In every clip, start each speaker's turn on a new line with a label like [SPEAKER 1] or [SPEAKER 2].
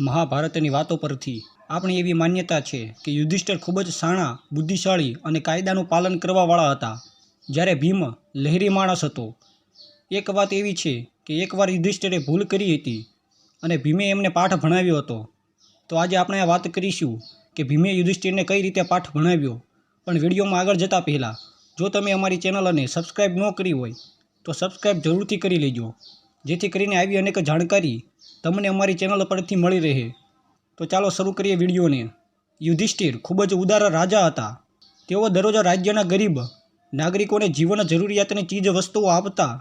[SPEAKER 1] મહાભારતની વાતો પરથી આપણી એવી માન્યતા છે કે યુધિષ્ઠિર ખૂબ જ શાણા, બુદ્ધિશાળી અને કાયદાનું પાલન કરવાવાળા હતા. જ્યારે ભીમ લહેરી માણસ હતો. એક વાત એવી છે કે એકવાર યુધિષ્ઠિરે ભૂલ કરી હતી અને ભીમે એમને પાઠ ભણાવ્યો હતો. તો આજે આપણે આ વાત કરીશું કે ભીમે યુધિષ્ઠિરને કઈ રીતે પાઠ ભણાવ્યો. પણ વિડીયોમાં આગળ જતાં પહેલાં જો તમે અમારી ચેનલને સબસ્ક્રાઈબ ન કરી હોય તો સબસ્ક્રાઈબ જરૂરથી કરી લેજો, જેથી કરીને આવી અનેક જાણકારી તમને અમારી ચેનલ પરથી મળી રહે. તો ચાલો શરૂ કરીએ વિડીયોને. યુધિષ્ઠિર ખૂબ જ ઉદાર રાજા હતા. તેઓ દરરોજ રાજ્યના ગરીબ નાગરિકોને જીવન જરૂરિયાતની ચીજ વસ્તુઓ આપતા.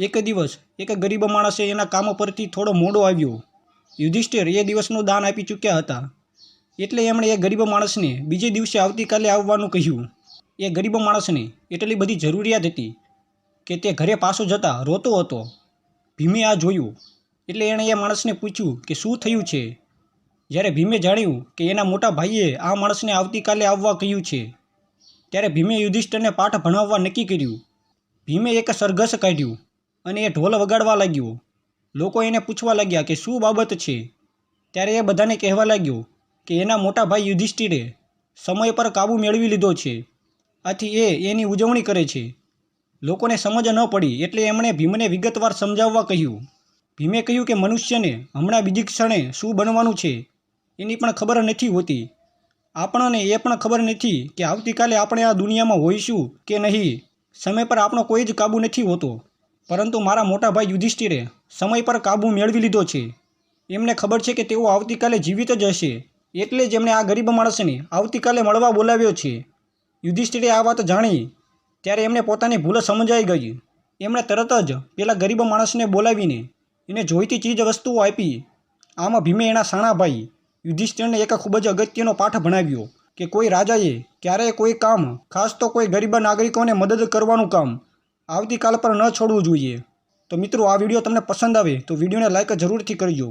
[SPEAKER 1] એક દિવસ એક ગરીબ માણસે એના કામ પરથી થોડો મોડો આવ્યો. યુધિષ્ઠિર એ દિવસનું દાન આપી ચૂક્યા હતા, એટલે એમણે એ ગરીબ માણસને બીજે દિવસે આવતીકાલે આવવાનું કહ્યું. એ ગરીબ માણસને એટલી બધી જરૂરિયાત હતી કે તે ઘરે પાછો જતા રોતો હતો. ભીમે આ જોયું એટલે એણે એ માણસને પૂછ્યું કે શું થયું છે. જ્યારે ભીમે જાણ્યું કે એના મોટા ભાઈએ આ માણસને આવતીકાલે આવવા કહ્યું છે, ત્યારે ભીમે યુધિષ્ઠિરને પાઠ ભણાવવા નક્કી કર્યું. ભીમે એક સરઘસ કાઢ્યું અને એ ઢોલ વગાડવા લાગ્યો. લોકો એને પૂછવા લાગ્યા કે શું બાબત છે. ત્યારે એ બધાને કહેવા લાગ્યો કે એના મોટા ભાઈ યુધિષ્ઠિરે સમય પર કાબૂ મેળવી લીધો છે, આથી એ એની ઉજવણી કરે છે. લોકોને સમજ ન પડી એટલે એમણે ભીમને વિગતવાર સમજાવવા કહ્યું. ભીમે કહ્યું કે મનુષ્યને હમણાં બીજી ક્ષણે શું બનવાનું છે એની પણ ખબર નથી હોતી. આપણને એ પણ ખબર નથી કે આવતીકાલે આપણે આ દુનિયામાં હોઈશું કે નહીં. સમય પર આપણો કોઈ જ કાબૂ નથી હોતો, પરંતુ મારા મોટા ભાઈ યુધિષ્ઠિરે સમય પર કાબૂ મેળવી લીધો છે. એમને ખબર છે કે તેઓ આવતીકાલે જીવિત જ હશે, એટલે જ એમણે આ ગરીબ માણસને આવતીકાલે મળવા બોલાવ્યો છે. યુધિષ્ઠિરે આ વાત જાણી ત્યારે એમને પોતાની ભૂલ સમજાઈ ગઈ. એમણે તરત જ પેલા ગરીબ માણસને બોલાવીને એને જોઈતી ચીજ વસ્તુઓ આપી. આમાં ભીમે એના શાણા ભાઈ યુધિષ્ઠિરને એક ખૂબ જ અગત્યનો પાઠ ભણાવ્યો કે કોઈ રાજાએ ક્યારેય કોઈ કામ, ખાસ તો કોઈ ગરીબ નાગરિકોને મદદ કરવાનું કામ આવતીકાલ પર ન છોડવું જોઈએ. તો મિત્રો, આ વિડીયો તમને પસંદ આવે તો વિડીયોને લાઈક જરૂરથી કરજો.